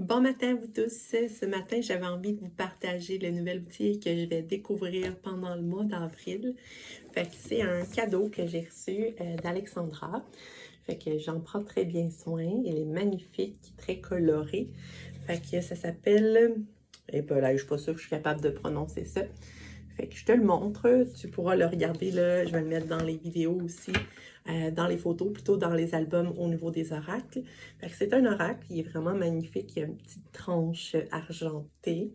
Bon matin à vous tous. Ce matin, j'avais envie de vous partager le nouvel outil que je vais découvrir pendant le mois d'avril. Fait que c'est un cadeau que j'ai reçu d'Alexandra. Fait que j'en prends très bien soin. Il est magnifique, très coloré. Fait que ça s'appelle... Et ben là, je suis pas sûre que je suis capable de prononcer ça. Fait que je te le montre, tu pourras le regarder là, je vais le mettre dans les vidéos aussi, dans les photos, plutôt dans les albums au niveau des oracles. Fait que c'est un oracle, il est vraiment magnifique, il y a une petite tranche argentée.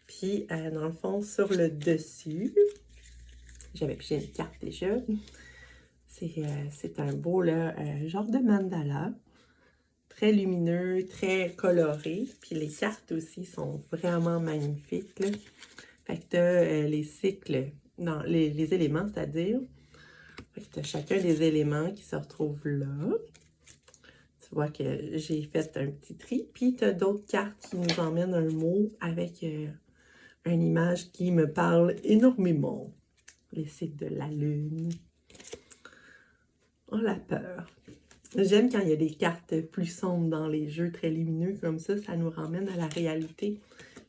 Puis dans le fond, sur le dessus, j'avais pigé une carte déjà, c'est un beau là, genre de mandala, très lumineux, très coloré. Puis les cartes aussi sont vraiment magnifiques là. Fait que tu as les cycles, non, les éléments, c'est-à-dire. Fait que tu as chacun des éléments qui se retrouvent là. Tu vois que j'ai fait un petit tri. Puis tu as d'autres cartes qui nous emmènent un mot avec une image qui me parle énormément. Les cycles de la lune. Oh, la peur. J'aime quand il y a des cartes plus sombres dans les jeux très lumineux comme ça nous ramène à la réalité.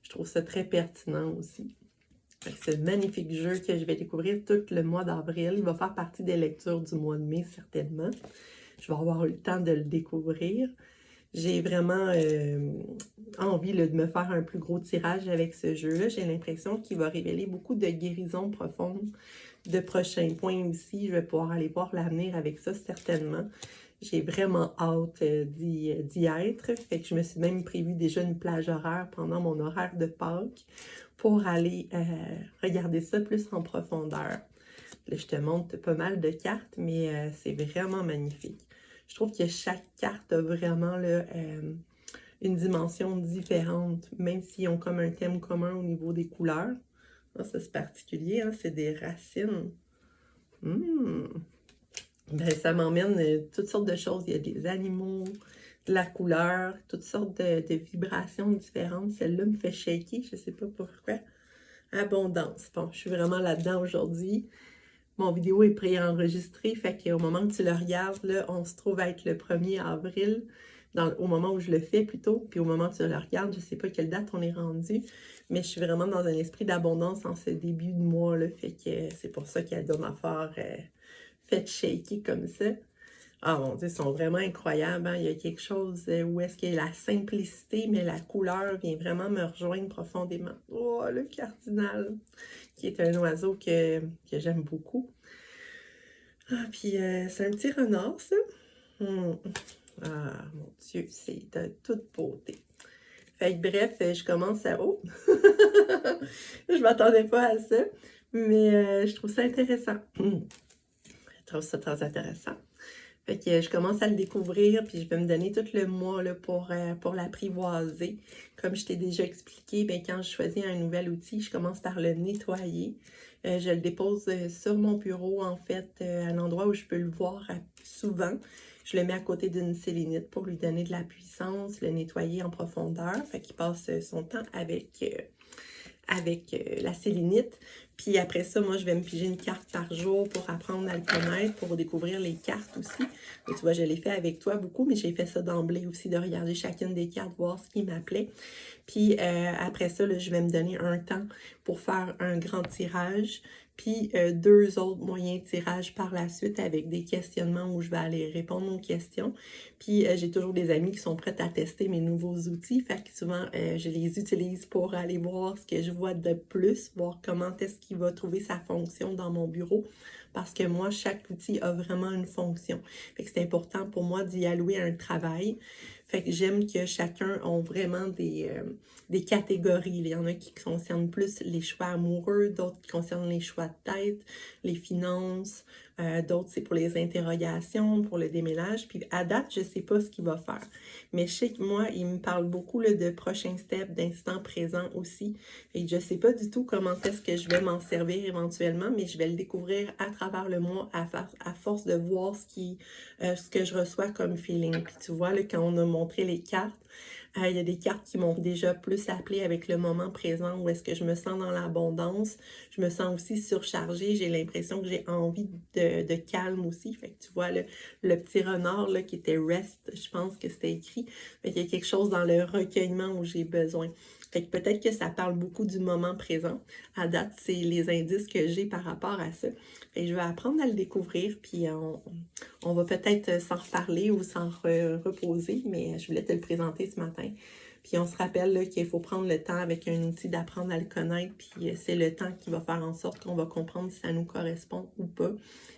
Je trouve ça très pertinent aussi. C'est un magnifique jeu que je vais découvrir tout le mois d'avril. Il va faire partie des lectures du mois de mai, certainement. Je vais avoir eu le temps de le découvrir. J'ai vraiment envie là, de me faire un plus gros tirage avec ce jeu-là. J'ai l'impression qu'il va révéler beaucoup de guérisons profondes, de prochains points aussi. Je vais pouvoir aller voir l'avenir avec ça, certainement. J'ai vraiment hâte d'y être. Fait que je me suis même prévu déjà une plage horaire pendant mon horaire de Pâques pour aller regarder ça plus en profondeur. Là, je te montre pas mal de cartes, mais c'est vraiment magnifique. Je trouve que chaque carte a vraiment là, une dimension différente, même s'ils ont comme un thème commun au niveau des couleurs. Ah, ça, c'est particulier, hein? C'est des racines. Ben, ça m'emmène toutes sortes de choses. Il y a des animaux, de la couleur, toutes sortes de vibrations différentes. Celle-là me fait shaker, je sais pas pourquoi. Abondance. Bon, je suis vraiment là-dedans aujourd'hui. Mon vidéo est préenregistrée, fait qu'au moment que tu le regardes, là, on se trouve à être le 1er avril, au moment où je le fais plutôt, puis au moment où tu le regardes, je sais pas quelle date on est rendu, mais je suis vraiment dans un esprit d'abondance en ce début de mois, là, fait que c'est pour ça qu'elle doit m'avoir fait shaker comme ça. Ah mon Dieu, ils sont vraiment incroyables, hein? Il y a quelque chose où est-ce qu'il y a la simplicité, mais la couleur vient vraiment me rejoindre profondément. Oh, le cardinal, qui est un oiseau que j'aime beaucoup. Ah, puis c'est un petit renard, ça. Hmm. Ah, mon Dieu, c'est de toute beauté. Fait que bref, je commence à... Oh! Je m'attendais pas à ça, mais je trouve ça intéressant. Je trouve ça très intéressant. Fait que je commence à le découvrir, puis je vais me donner tout le mois là, pour l'apprivoiser. Comme je t'ai déjà expliqué, ben, quand je choisis un nouvel outil, je commence par le nettoyer. Je le dépose sur mon bureau, en fait, à un endroit où je peux le voir souvent. Je le mets à côté d'une sélénite pour lui donner de la puissance, le nettoyer en profondeur. Fait qu'il passe son temps avec la sélénite. Puis après ça, moi, je vais me piger une carte par jour pour apprendre à le connaître, pour découvrir les cartes aussi. Et tu vois, je l'ai fait avec toi beaucoup, mais j'ai fait ça d'emblée aussi, de regarder chacune des cartes, voir ce qui m'appelait. Puis après ça, là, je vais me donner un temps pour faire un grand tirage, puis deux autres moyens de tirage par la suite avec des questionnements où je vais aller répondre aux questions. Puis j'ai toujours des amis qui sont prêts à tester mes nouveaux outils, fait que souvent je les utilise pour aller voir ce que je vois de plus, voir comment est-ce qu'il va trouver sa fonction dans mon bureau. Parce que moi, chaque outil a vraiment une fonction. Fait que c'est important pour moi d'y allouer un travail. Fait que j'aime que chacun ait vraiment des catégories. Il y en a qui concernent plus les choix amoureux, d'autres qui concernent les choix de tête, les finances, d'autres c'est pour les interrogations, pour le déménage. Puis à date, je sais pas ce qu'il va faire. Mais je sais que moi, il me parle beaucoup là, de prochains steps, d'instant présent aussi. Et je sais pas du tout comment est-ce que je vais m'en servir éventuellement, mais je vais le découvrir à travers le mois à force de voir ce que je reçois comme feeling. Puis tu vois, là, quand on a montré les cartes, Il y a des cartes qui m'ont déjà plus appelé avec le moment présent où est-ce que je me sens dans l'abondance. Je me sens aussi surchargée. J'ai l'impression que j'ai envie de calme aussi. Fait que tu vois le petit renard là, qui était rest, je pense que c'était écrit. Fait qu'il y a quelque chose dans le recueillement où j'ai besoin. Fait que peut-être que ça parle beaucoup du moment présent. À date, c'est les indices que j'ai par rapport à ça. Fait que je vais apprendre à le découvrir, puis on va peut-être s'en reparler ou s'en reposer, mais je voulais te le présenter ce matin. Puis on se rappelle qu'il faut prendre le temps avec un outil d'apprendre à le connaître, puis c'est le temps qui va faire en sorte qu'on va comprendre si ça nous correspond ou pas.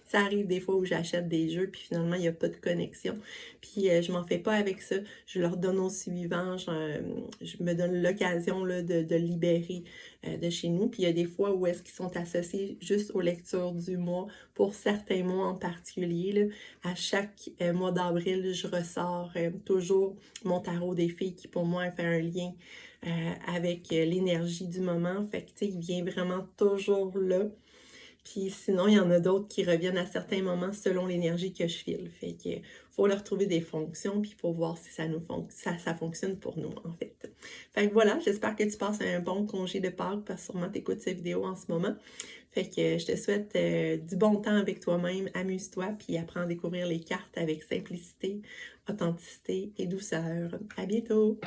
Ça arrive des fois où j'achète des jeux, puis finalement, il n'y a pas de connexion. Puis je m'en fais pas avec ça. Je leur donne au suivant. Je me donne l'occasion de libérer de chez nous. Puis il y a des fois où est-ce qu'ils sont associés juste aux lectures du mois, pour certains mois en particulier. Là, à chaque mois d'avril, je ressors toujours mon tarot des filles qui pour moi fait un lien avec l'énergie du moment. Fait que tu sais, il vient vraiment toujours là. Puis sinon, il y en a d'autres qui reviennent à certains moments selon l'énergie que je file. Fait que faut leur trouver des fonctions, puis il faut voir si ça fonctionne pour nous, en fait. Fait que voilà, j'espère que tu passes un bon congé de Pâques, parce que sûrement tu écoutes cette vidéo en ce moment. Fait que je te souhaite du bon temps avec toi-même, amuse-toi, puis apprends à découvrir les cartes avec simplicité, authenticité et douceur. À bientôt!